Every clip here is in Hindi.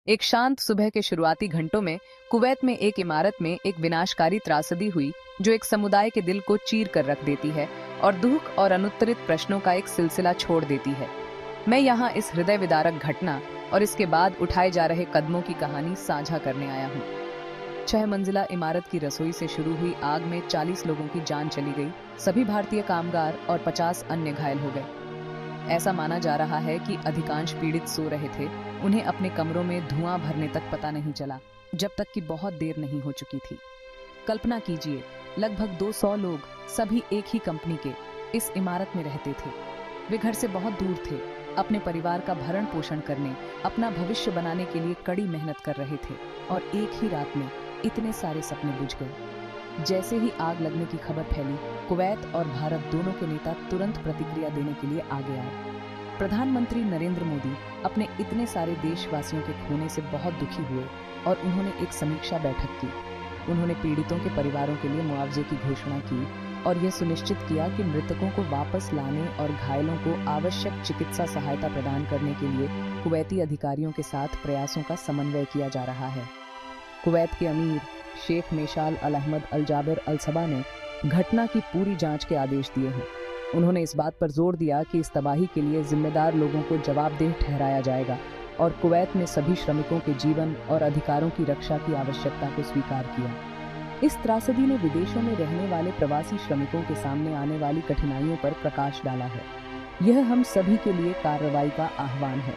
एक शांत सुबह के शुरुआती घंटों में कुवैत में एक इमारत में एक विनाशकारी त्रासदी हुई जो एक समुदाय के दिल को चीर कर रख देती है और दुख और अनुत्तरित प्रश्नों का एक सिलसिला छोड़ देती है। मैं यहाँ इस हृदय विदारक घटना और इसके बाद उठाए जा रहे कदमों की कहानी साझा करने आया हूँ। 6 मंजिला इमारत की रसोई से शुरू हुई आग में 40 लोगों की जान चली गई। सभी भारतीय कामगार और 50 अन्य घायल हो गए। ऐसा माना जा रहा है कि अधिकांश पीड़ित सो रहे थे। उन्हें अपने कमरों में धुआं भरने तक पता नहीं चला, जब तक कि बहुत देर नहीं हो चुकी थी। कल्पना कीजिए, लगभग 200 लोग, सभी एक ही कंपनी के, इस इमारत में रहते थे। वे घर से बहुत दूर थे, अपने परिवार का भरण पोषण करने, अपना भविष्य बनाने के लिए कड़ी मेहनत कर रहे थे, और एक ही रात में इतने सारे सपने बुझ गए। जैसे ही आग लगने की खबर फैली, कुवैत और भारत दोनों के नेता तुरंत प्रतिक्रिया देने के लिए आगे आए। प्रधानमंत्री नरेंद्र मोदी अपने इतने सारे देशवासियों के खोने से बहुत दुखी हुए और उन्होंने एक समीक्षा बैठक की। उन्होंने पीड़ितों के परिवारों के लिए मुआवजे की घोषणा की और यह सुनिश्चित किया कि मृतकों को वापस लाने और घायलों को आवश्यक चिकित्सा सहायता प्रदान करने के लिए कुवैती अधिकारियों के साथ प्रयासों का समन्वय किया जा रहा है। कुवैत के अमीर शेख मेशाल अल अहमद अल जाबिर अल सबा ने घटना की पूरी जांच के आदेश दिए हैं। उन्होंने इस बात पर जोर दिया कि इस तबाही के लिए जिम्मेदार लोगों को जवाबदेह ठहराया जाएगा और कुवैत में सभी श्रमिकों के जीवन और अधिकारों की रक्षा की आवश्यकता को स्वीकार किया। इस त्रासदी ने विदेशों में रहने वाले प्रवासी श्रमिकों के सामने आने वाली कठिनाइयों पर प्रकाश डाला है। यह हम सभी के लिए कार्रवाई का आह्वान है।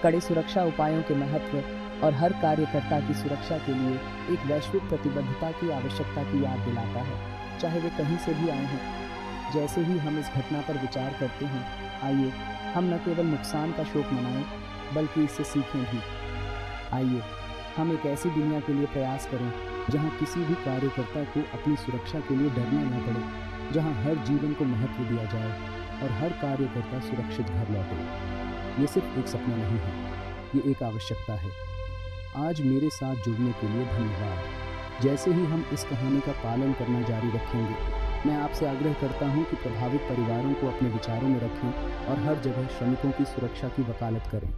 कड़े सुरक्षा उपायों के महत्व और हर कार्यकर्ता की सुरक्षा के लिए एक वैश्विक प्रतिबद्धता की आवश्यकता की याद दिलाता है, चाहे वे कहीं से भी आए हों। जैसे ही हम इस घटना पर विचार करते हैं, आइए हम न केवल नुकसान का शोक मनाएं, बल्कि इससे सीखें भी। आइए हम एक ऐसी दुनिया के लिए प्रयास करें जहां किसी भी कार्यकर्ता को अपनी सुरक्षा के लिए डरना न पड़े, जहां हर जीवन को महत्व दिया जाए और हर कार्यकर्ता सुरक्षित घर लौटे। ये सिर्फ एक सपना नहीं है, ये एक आवश्यकता है। आज मेरे साथ जुड़ने के लिए धन्यवाद। जैसे ही हम इस कहानी का पालन करना जारी रखेंगे, मैं आपसे आग्रह करता हूं कि प्रभावित परिवारों को अपने विचारों में रखें और हर जगह श्रमिकों की सुरक्षा की वकालत करें।